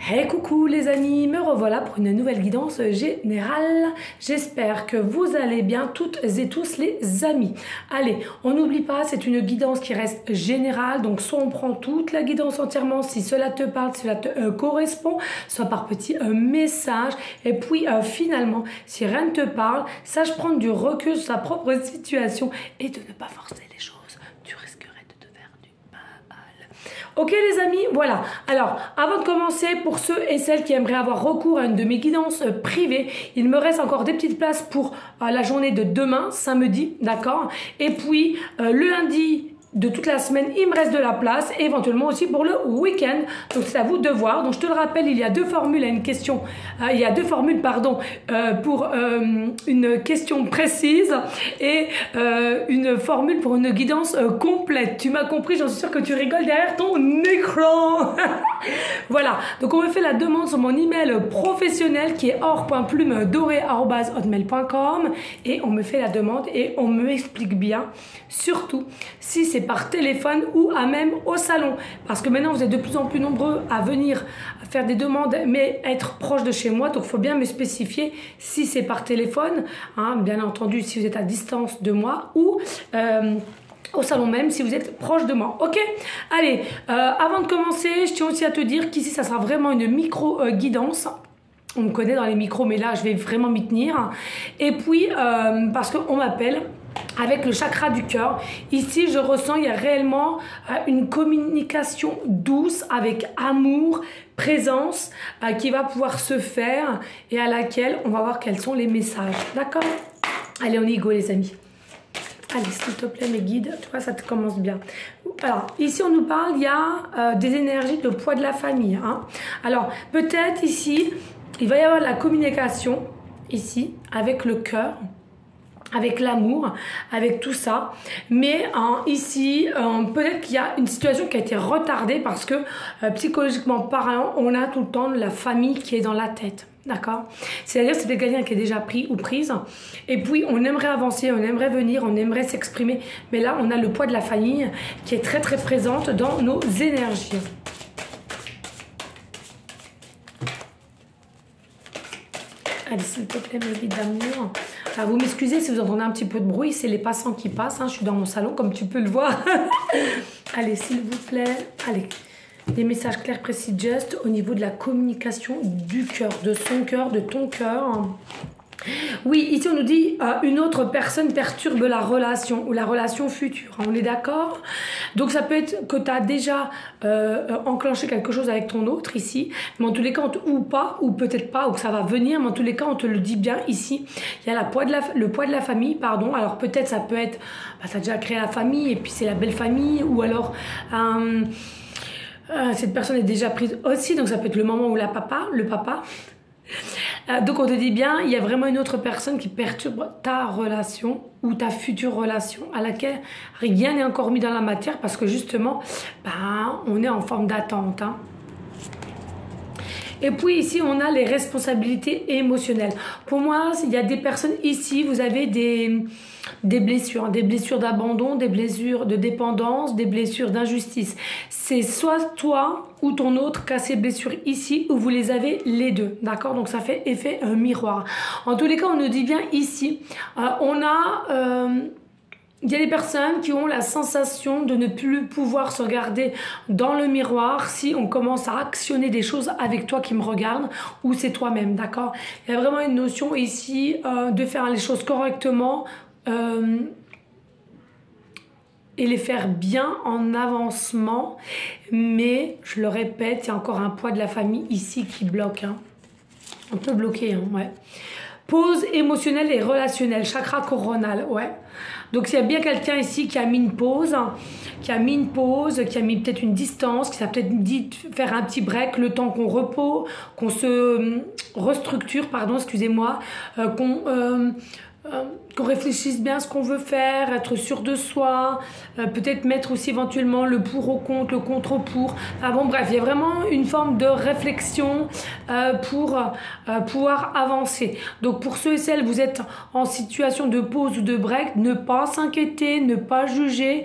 Hey coucou les amis, me revoilà pour une nouvelle guidance générale. J'espère que vous allez bien toutes et tous les amis. Allez, on n'oublie pas, c'est une guidance qui reste générale. Donc soit on prend toute la guidance entièrement si cela te parle, si cela te correspond, soit par petits messages. Et puis finalement, si rien ne te parle, sache prendre du recul sur sa propre situation et de ne pas forcer les choses. Tu risquerais de te faire du mal. Ok les amis, voilà. Alors, avant de commencer, pour ceux et celles qui aimeraient avoir recours à une de mes guidances privées, il me reste encore des petites places pour la journée de demain, samedi, d'accord? Et puis, le lundi de toute la semaine, il me reste de la place, et éventuellement aussi pour le week-end. Donc c'est à vous de voir. Donc je te le rappelle, il y a deux formules à une question. Il y a deux formules, pardon, pour une question précise et une formule pour une guidance complète. Tu m'as compris, j'en suis sûre que tu rigoles derrière ton écran. Voilà. Donc on me fait la demande sur mon email professionnel qui est or.plumedorée@hotmail.com et on me fait la demande et on me explique bien, surtout si c'est par téléphone ou à même au salon, parce que maintenant vous êtes de plus en plus nombreux à venir faire des demandes mais être proche de chez moi, donc il faut bien me spécifier si c'est par téléphone, hein, bien entendu si vous êtes à distance de moi ou au salon même si vous êtes proche de moi. Ok, allez, avant de commencer, je tiens aussi à te dire qu'ici ça sera vraiment une micro guidance. On me connaît dans les micros, mais là je vais vraiment m'y tenir. Et puis parce qu'on m'appelle avec le chakra du cœur. Ici, je ressens, il y a réellement une communication douce avec amour, présence qui va pouvoir se faire et à laquelle on va voir quels sont les messages. D'accord? Allez, on y go les amis. Allez, s'il te plaît, mes guides, tu vois, ça te commence bien. Alors, ici, on nous parle, il y a des énergies de poids de la famille. Hein. Alors, peut-être ici, il va y avoir de la communication, ici, avec le cœur, avec l'amour, avec tout ça. Mais ici, peut-être qu'il y a une situation qui a été retardée parce que psychologiquement parlant, on a tout le temps la famille qui est dans la tête. D'accord? C'est-à-dire c'est quelqu'un qui est déjà pris ou prise. Et puis, on aimerait avancer, on aimerait venir, on aimerait s'exprimer. Mais là, on a le poids de la famille qui est très, très présente dans nos énergies. Allez, s'il te plaît, mes vies d'amour. Alors, vous m'excusez si vous entendez un petit peu de bruit, c'est les passants qui passent. Hein. Je suis dans mon salon, comme tu peux le voir. Allez, s'il vous plaît. Allez, des messages clairs, précis, just au niveau de la communication du cœur, de son cœur, de ton cœur. Oui, ici on nous dit une autre personne perturbe la relation ou la relation future. On est d'accord? Donc ça peut être que tu as déjà enclenché quelque chose avec ton autre ici, mais en tous les cas, ou pas, ou peut-être pas, ou que ça va venir, mais en tous les cas, on te le dit bien ici. Il y a le poids de la famille, pardon. Alors peut-être ça peut être, tu as déjà créé la famille et puis c'est la belle famille, ou alors cette personne est déjà prise aussi, donc ça peut être le moment où le papa. Donc on te dit bien, il y a vraiment une autre personne qui perturbe ta relation ou ta future relation à laquelle rien n'est encore mis dans la matière parce que justement, on est en forme d'attente. Hein. Et puis ici, on a les responsabilités émotionnelles. Pour moi, il y a des personnes ici, vous avez des blessures d'abandon, des blessures de dépendance, des blessures d'injustice. C'est soit toi ou ton autre qui a ces blessures ici ou vous les avez les deux, d'accord? Donc ça fait effet miroir. En tous les cas, on nous dit bien ici, il y a des personnes qui ont la sensation de ne plus pouvoir se regarder dans le miroir si on commence à actionner des choses avec toi qui me regarde ou c'est toi-même, d'accord? Il y a vraiment une notion ici de faire les choses correctement et les faire bien en avancement. Mais, je le répète, il y a encore un poids de la famille ici qui bloque. Hein. On peut bloquer, hein, ouais. Pause émotionnelle et relationnelle, chakra coronal, ouais. Donc, il y a bien quelqu'un ici qui a mis une pause, qui a mis peut-être une distance, qui s'est peut-être dit faire un petit break, le temps qu'on repose, qu'on se restructure, pardon, excusez-moi, qu'on qu'on réfléchisse bien à ce qu'on veut faire, être sûr de soi, peut-être mettre aussi éventuellement le pour au contre, le contre au pour. Enfin bon, bref, il y a vraiment une forme de réflexion pour pouvoir avancer. Donc pour ceux et celles, vous êtes en situation de pause ou de break, ne pas s'inquiéter, ne pas juger.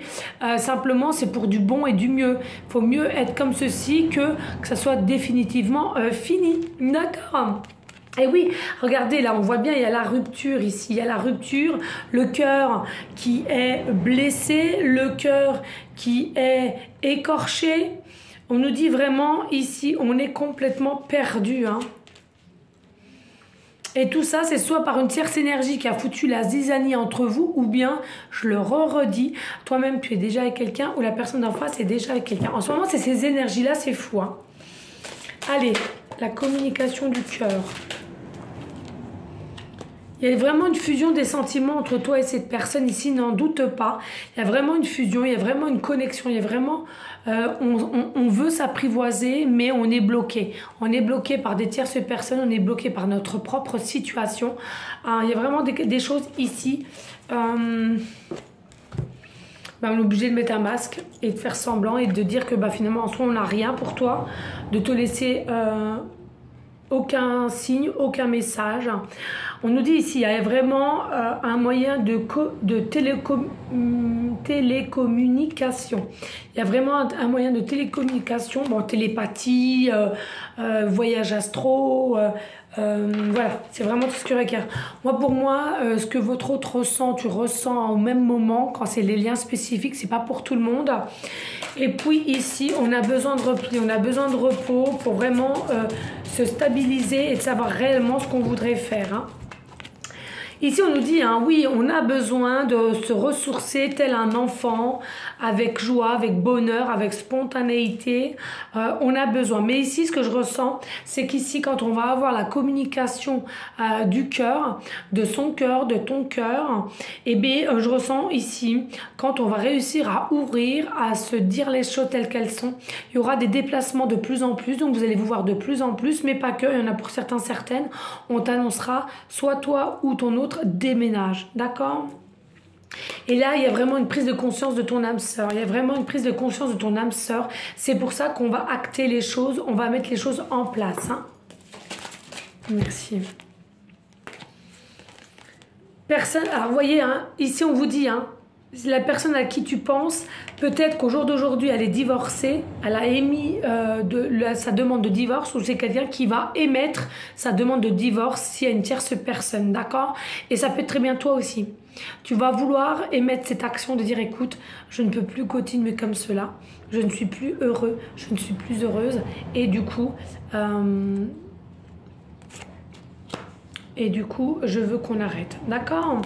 Simplement, c'est pour du bon et du mieux. Il faut mieux être comme ceci que ça soit définitivement fini. D'accord? Et oui, regardez, là, on voit bien, il y a la rupture ici. Il y a la rupture, le cœur qui est blessé, le cœur qui est écorché. On nous dit vraiment, ici, on est complètement perdu. Hein. Et tout ça, c'est soit par une tierce énergie qui a foutu la zizanie entre vous, ou bien, je le redis, toi-même, tu es déjà avec quelqu'un, ou la personne d'en face est déjà avec quelqu'un. En ce moment, c'est ces énergies-là, c'est fou. Hein. Allez, la communication du cœur. Il y a vraiment une fusion des sentiments entre toi et cette personne ici, n'en doute pas. Il y a vraiment une fusion, il y a vraiment une connexion, il y a vraiment... on veut s'apprivoiser, mais on est bloqué. On est bloqué par des tierces personnes, on est bloqué par notre propre situation. Il y a vraiment des choses ici. On est obligé de mettre un masque et de faire semblant et de dire que finalement, en soi, on n'a rien pour toi. De te laisser... aucun signe, aucun message. On nous dit ici, il y a vraiment un moyen de télécommunication. Il y a vraiment un moyen de télécommunication, bon, télépathie, voyage astro, voilà, c'est vraiment tout ce que requiert. Moi, pour moi, ce que votre autre ressent, tu ressens au même moment, quand c'est les liens spécifiques, c'est pas pour tout le monde. Et puis ici, on a besoin de repli, on a besoin de repos pour vraiment se stabiliser et de savoir réellement ce qu'on voudrait faire. Hein. Ici, on nous dit, hein, oui, on a besoin de se ressourcer tel un enfant, avec joie, avec bonheur, avec spontanéité. On a besoin. Mais ici, ce que je ressens, c'est qu'ici, quand on va avoir la communication du cœur, de son cœur, de ton cœur, eh bien, je ressens ici, quand on va réussir à ouvrir, à se dire les choses telles qu'elles sont, il y aura des déplacements de plus en plus. Donc, vous allez vous voir de plus en plus, mais pas que. Il y en a pour certains, certaines. On t'annoncera, soit toi ou ton autre, déménage, d'accord? Et là, il y a vraiment une prise de conscience de ton âme sœur. Il y a vraiment une prise de conscience de ton âme sœur. C'est pour ça qu'on va acter les choses, on va mettre les choses en place. Hein. Merci. Personne, alors vous voyez, hein, ici on vous dit, hein, la personne à qui tu penses, peut-être qu'au jour d'aujourd'hui, elle est divorcée, elle a émis sa demande de divorce, ou c'est quelqu'un qui va émettre sa demande de divorce s'il y a une tierce personne, d'accord? Et ça peut être très bien toi aussi. Tu vas vouloir émettre cette action de dire, écoute, je ne peux plus continuer comme cela, je ne suis plus heureux, je ne suis plus heureuse, et du coup, je veux qu'on arrête, d'accord?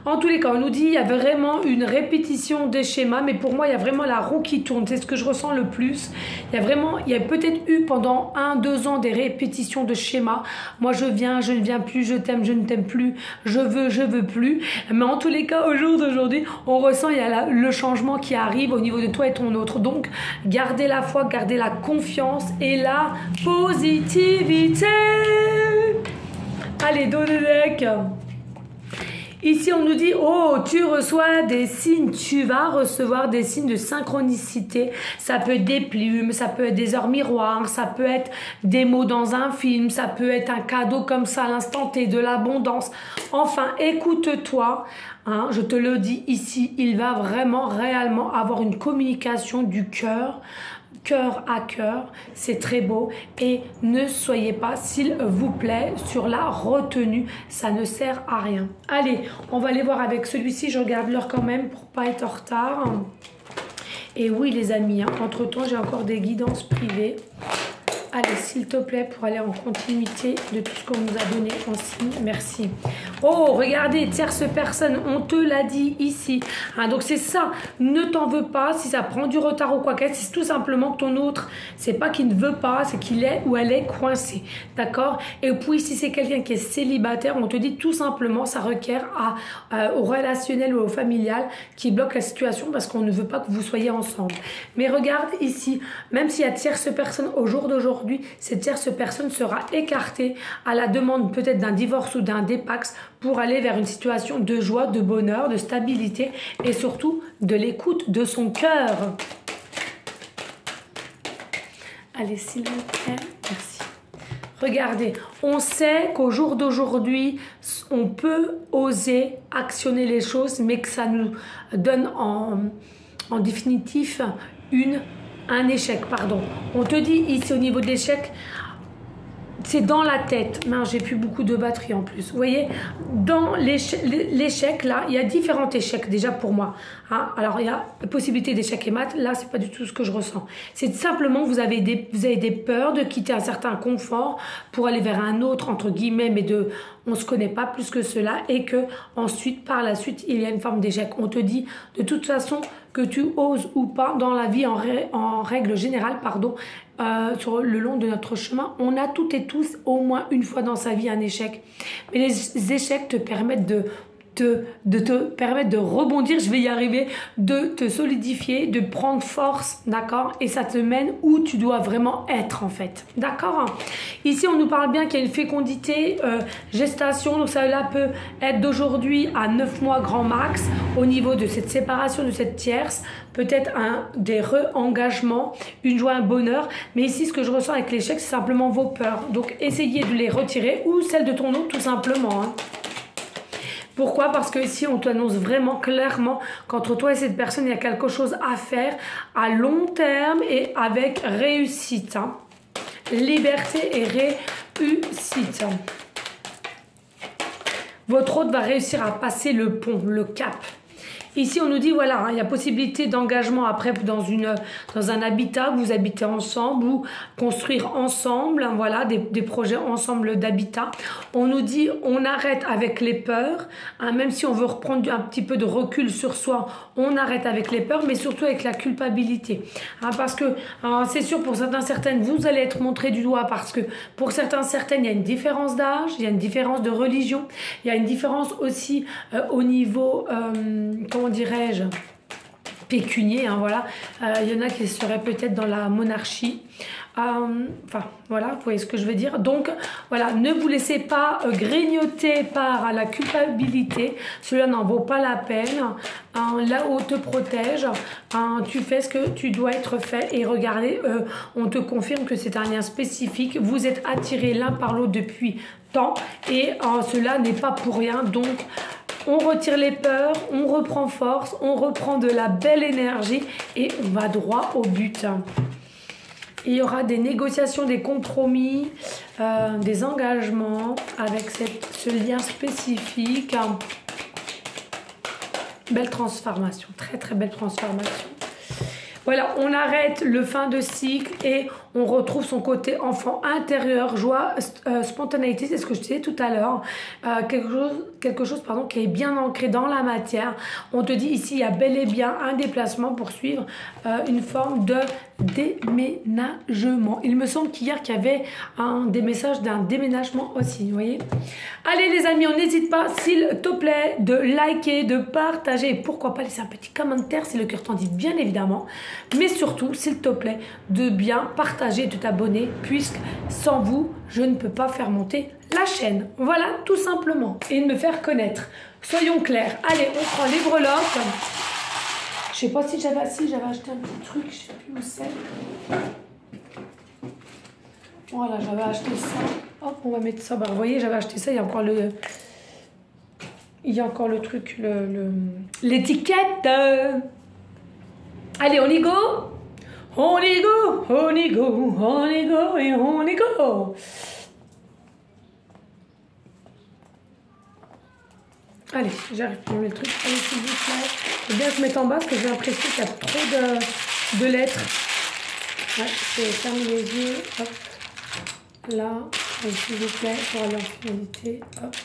En tous les cas, on nous dit il y a vraiment une répétition des schémas, mais pour moi, il y a vraiment la roue qui tourne. C'est ce que je ressens le plus. Il y a peut-être eu pendant 1-2 ans des répétitions de schémas. Moi, je viens, je ne viens plus, je t'aime, je ne t'aime plus, je veux plus. Mais en tous les cas, au jour d'aujourd'hui, on ressent il y a le changement qui arrive au niveau de toi et ton autre. Donc, gardez la foi, gardez la confiance et la positivité. Allez, dos de deck. Ici, on nous dit, oh, tu reçois des signes, tu vas recevoir des signes de synchronicité. Ça peut être des plumes, ça peut être des heures miroirs, ça peut être des mots dans un film, ça peut être un cadeau comme ça à l'instant T, de l'abondance. Enfin, écoute-toi, hein, je te le dis ici, il va vraiment, réellement avoir une communication du cœur à cœur, c'est très beau et ne soyez pas, s'il vous plaît, sur la retenue, ça ne sert à rien. Allez, on va aller voir avec celui-ci, je regarde l'heure quand même pour pas être en retard. Et oui les amis, hein, entre-temps j'ai encore des guidances privées. Allez, s'il te plaît, pour aller en continuité de tout ce qu'on nous a donné en signe. Merci. Oh, regardez, tierce personne, on te l'a dit ici. Hein, donc, c'est ça. Ne t'en veux pas si ça prend du retard ou quoi que c'est tout simplement que ton autre, c'est pas qu'il ne veut pas, c'est qu'il est ou elle est coincé. D'accord? Et puis, si c'est quelqu'un qui est célibataire, on te dit tout simplement, ça requiert au relationnel ou au familial qui bloque la situation parce qu'on ne veut pas que vous soyez ensemble. Mais regarde ici, même s'il y a tierce personne au jour d'aujourd'hui, aujourd'hui, cette tierce personne sera écartée à la demande peut-être d'un divorce ou d'un dépax pour aller vers une situation de joie, de bonheur, de stabilité et surtout de l'écoute de son cœur. Allez, s'il vous plaît, merci. Regardez, on sait qu'au jour d'aujourd'hui, on peut oser actionner les choses, mais que ça nous donne en définitif un échec. Pardon. On te dit ici au niveau de l'échec, c'est dans la tête. Mince, j'ai plus beaucoup de batterie en plus. Vous voyez, dans l'échec, là, il y a différents échecs déjà pour moi. Hein. Alors, il y a la possibilité d'échec et mat. Là, c'est pas du tout ce que je ressens. C'est simplement que vous avez des peurs de quitter un certain confort pour aller vers un autre, entre guillemets, mais on se connaît pas plus que cela. Et que ensuite, par la suite, il y a une forme d'échec. On te dit, de toute façon, que tu oses ou pas dans la vie, en règle générale, pardon, sur le long de notre chemin, on a toutes et tous au moins une fois dans sa vie un échec. Mais les échecs te permettent de te permettre de rebondir, je vais y arriver, de te solidifier, de prendre force, d'accord? Et ça te mène où tu dois vraiment être en fait, d'accord? Ici, on nous parle bien qu'il y a une fécondité, gestation, donc ça là peut être d'aujourd'hui à 9 mois grand max au niveau de cette séparation de cette tierce, peut-être des re-engagements, une joie, un bonheur, mais ici, ce que je ressens avec l'échec, c'est simplement vos peurs, donc essayez de les retirer ou celles de ton autre tout simplement, hein. Pourquoi? Parce que ici, on t'annonce vraiment clairement qu'entre toi et cette personne, il y a quelque chose à faire à long terme et avec réussite. Hein. Liberté et réussite. Votre hôte va réussir à passer le pont, le cap. Ici, on nous dit, voilà, hein, il y a possibilité d'engagement après dans un habitat, vous habitez ensemble ou construire ensemble, hein, voilà, des projets ensemble d'habitat. On nous dit, on arrête avec les peurs, hein, même si on veut reprendre un petit peu de recul sur soi, on arrête avec les peurs, mais surtout avec la culpabilité. Hein, parce que, c'est sûr, pour certains, certaines, vous allez être montré du doigt parce que pour certains, certaines, il y a une différence d'âge, il y a une différence de religion, il y a une différence aussi au niveau, comment dirais-je, pécunier, hein, voilà. Il y en a qui seraient peut-être dans la monarchie. Enfin, voilà, vous voyez ce que je veux dire. Donc, voilà, ne vous laissez pas grignoter par la culpabilité. Cela n'en vaut pas la peine. Là-haut te protège. Tu fais ce que tu dois être fait. Et regardez, on te confirme que c'est un lien spécifique. Vous êtes attirés l'un par l'autre depuis temps. Et cela n'est pas pour rien. Donc, on retire les peurs, on reprend force, on reprend de la belle énergie et on va droit au but. Il y aura des négociations, des compromis, des engagements avec ce lien spécifique. Belle transformation, très très belle transformation. Voilà, on arrête le fin de cycle et on retrouve son côté enfant intérieur, joie, spontanéité, c'est ce que je disais tout à l'heure. Quelque chose pardon, qui est bien ancré dans la matière. On te dit ici, il y a bel et bien un déplacement pour suivre une forme de déménagement. Il me semble qu'hier qu'il y avait des messages d'un déménagement aussi, vous voyez. Allez les amis, on n'hésite pas, s'il te plaît, de liker, de partager et pourquoi pas laisser un petit commentaire si le cœur t'en dit, bien évidemment. Mais surtout, s'il te plaît, de bien partager et de t'abonner puisque sans vous, je ne peux pas faire monter la chaîne. Voilà, tout simplement. Et de me faire connaître. Soyons clairs. Allez, on prend les breloques. Je sais pas si j'avais acheté un petit truc, je sais plus où c'est. Voilà, j'avais acheté ça. Hop, on va mettre ça. Bah, vous voyez, j'avais acheté ça, il y a encore le truc, l'étiquette. Allez, on y go. On y go, on y go, on y go et on y go. Allez, j'arrive pour le truc. Allez, s'il vous plaît. Je vais bien se mettre en bas parce que j'ai l'impression qu'il y a trop de lettres. Ouais, je vais fermer les yeux. Hop. Là. S'il vous plaît, pour aller en finalité. Hop.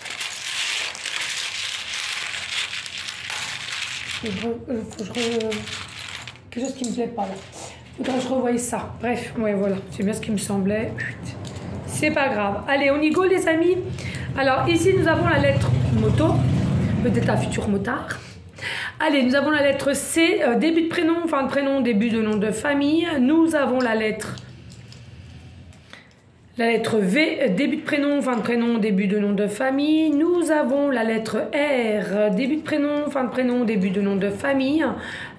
Quelque chose qui me plaît pas là. Faudrait que je revoie ça. Bref, ouais, voilà. C'est bien ce qui me semblait. C'est pas grave. Allez, on y go les amis. Alors ici, nous avons la lettre moto. Peut-être un futur motard. Allez, nous avons la lettre C, début de prénom, fin de prénom, début de nom de famille. Nous avons la lettre La lettre V, début de prénom, fin de prénom, début de nom de famille. Nous avons la lettre R, début de prénom, fin de prénom, début de nom de famille.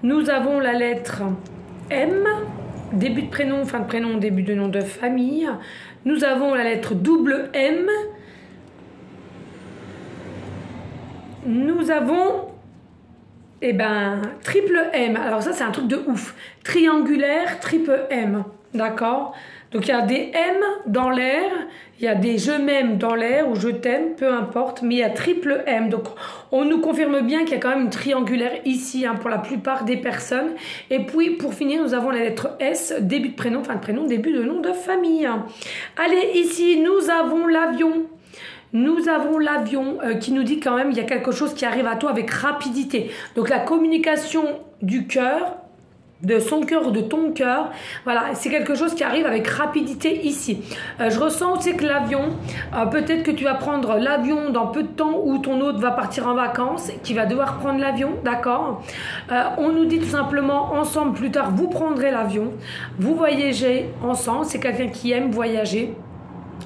Nous avons la lettre M, début de prénom, fin de prénom, début de nom de famille. Nous avons la lettre double M. Nous avons, triple M. Alors ça, c'est un truc de ouf. Triangulaire, triple M. D'accord? Donc il y a des M dans l'air, il y a des je m'aime dans l'air ou je t'aime, peu importe, mais il y a triple M. Donc on nous confirme bien qu'il y a quand même une triangulaire ici pour la plupart des personnes. Et puis pour finir, nous avons la lettre S, début de prénom, fin de prénom, début de nom de famille. Allez, ici, nous avons l'avion. Nous avons l'avion qui nous dit quand même qu'il y a quelque chose qui arrive à toi avec rapidité. Donc la communication du cœur, de son cœur ou de ton cœur, voilà, c'est quelque chose qui arrive avec rapidité ici. Je ressens aussi que l'avion, peut-être que tu vas prendre l'avion dans peu de temps ou ton hôte va partir en vacances, qui va devoir prendre l'avion, d'accord? On nous dit tout simplement, ensemble plus tard, vous prendrez l'avion, vous voyagez ensemble, c'est quelqu'un qui aime voyager.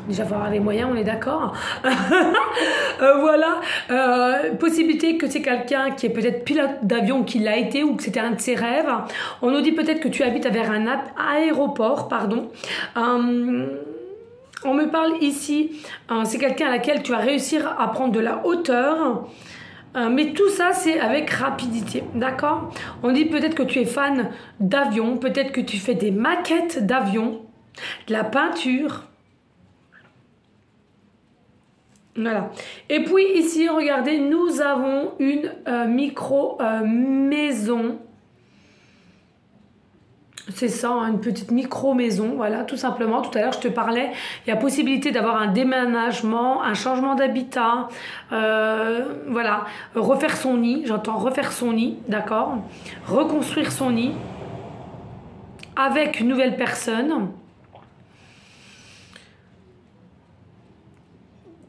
Déjà, il faut avoir les moyens, on est d'accord. Voilà. Possibilité que c'est quelqu'un qui est peut-être pilote d'avion, qui l'a été, ou que c'était un de ses rêves. On nous dit peut-être que tu habites vers un aéroport, pardon. On me parle ici, c'est quelqu'un à laquelle tu vas réussir à prendre de la hauteur. Mais tout ça, c'est avec rapidité, d'accord? On dit peut-être que tu es fan d'avion, peut-être que tu fais des maquettes d'avion, de la peinture. Voilà. Et puis ici, regardez, nous avons une micro-maison. C'est ça, hein, une petite micro-maison, voilà, tout simplement. Tout à l'heure, je te parlais, il y a possibilité d'avoir un déménagement, un changement d'habitat, voilà, refaire son nid, j'entends refaire son nid, d'accord, reconstruire son nid avec une nouvelle personne.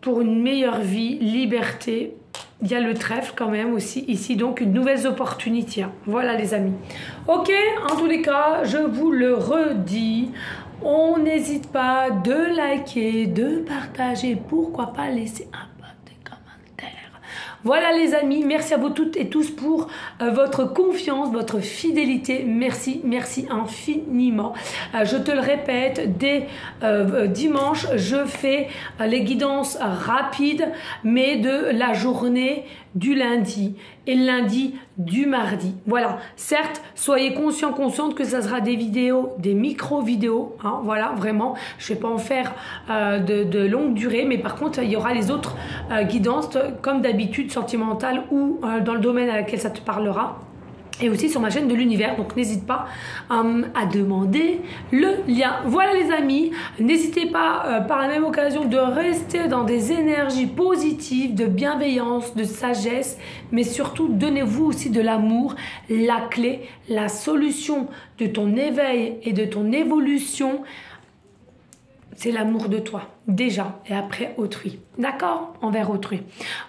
Pour une meilleure vie, liberté, il y a le trèfle quand même aussi ici, donc une nouvelle opportunité. Voilà les amis. Ok, en tous les cas, je vous le redis, on n'hésite pas de liker, de partager, pourquoi pas laisser un petit commentaire. Voilà les amis, merci à vous toutes et tous pour votre confiance, votre fidélité. Merci, merci infiniment. Je te le répète, dès dimanche, je fais les guidances rapides, mais de la journée du lundi et le lundi du mardi. Voilà, certes, soyez conscients, conscientes que ça sera des vidéos, des micro-vidéos, hein, voilà, vraiment, je ne vais pas en faire de longue durée, mais par contre, il y aura les autres guidances, comme d'habitude, sentimentales ou dans le domaine à laquelle ça te parlera. Et aussi sur ma chaîne de l'univers, donc n'hésite pas à demander le lien. Voilà les amis, n'hésitez pas par la même occasion de rester dans des énergies positives, de bienveillance, de sagesse, mais surtout donnez-vous aussi de l'amour, la clé, la solution de ton éveil et de ton évolution. C'est l'amour de toi, déjà, et après autrui. D'accord? Envers autrui.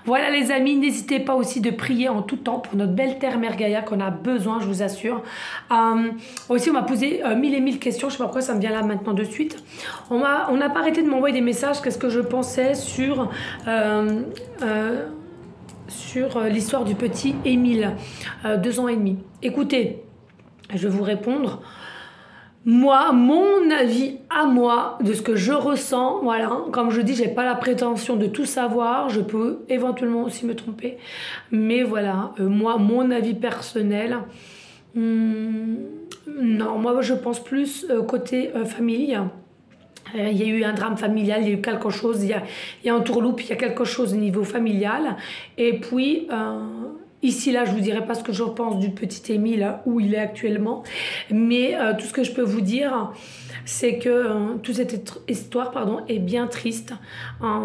Voilà les amis, n'hésitez pas aussi de prier en tout temps pour notre belle terre Mère Gaïa qu'on a besoin, je vous assure. Aussi, on m'a posé 1000 et 1000 questions, je ne sais pas pourquoi ça me vient là maintenant de suite. On n'a pas arrêté de m'envoyer des messages, qu'est-ce que je pensais sur l'histoire du petit Émile, 2 ans et demi. Écoutez, je vais vous répondre. Moi, mon avis à moi, de ce que je ressens, voilà, comme je dis, j'ai pas la prétention de tout savoir, je peux éventuellement aussi me tromper, mais voilà, moi, mon avis personnel, non, moi je pense plus côté famille. Il y a eu un drame familial, il y a eu quelque chose, il y a un tourloupe, il y a quelque chose au niveau familial, et puis... ici, là, je vous dirai pas ce que je pense du petit Émile, où il est actuellement. Mais tout ce que je peux vous dire, c'est que toute cette histoire est bien triste.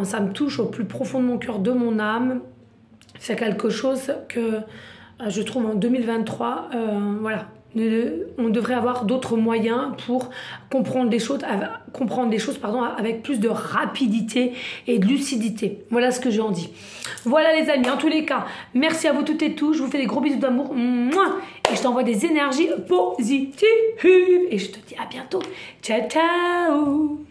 Ça me touche au plus profond de mon cœur, de mon âme. C'est quelque chose que je trouve en 2023, voilà. On devrait avoir d'autres moyens pour comprendre les choses, avec plus de rapidité et de lucidité. Voilà ce que j'en dis. Voilà les amis, en tous les cas, merci à vous toutes et tous. Je vous fais des gros bisous d'amour. Et je t'envoie des énergies positives. Et je te dis à bientôt. Ciao, ciao.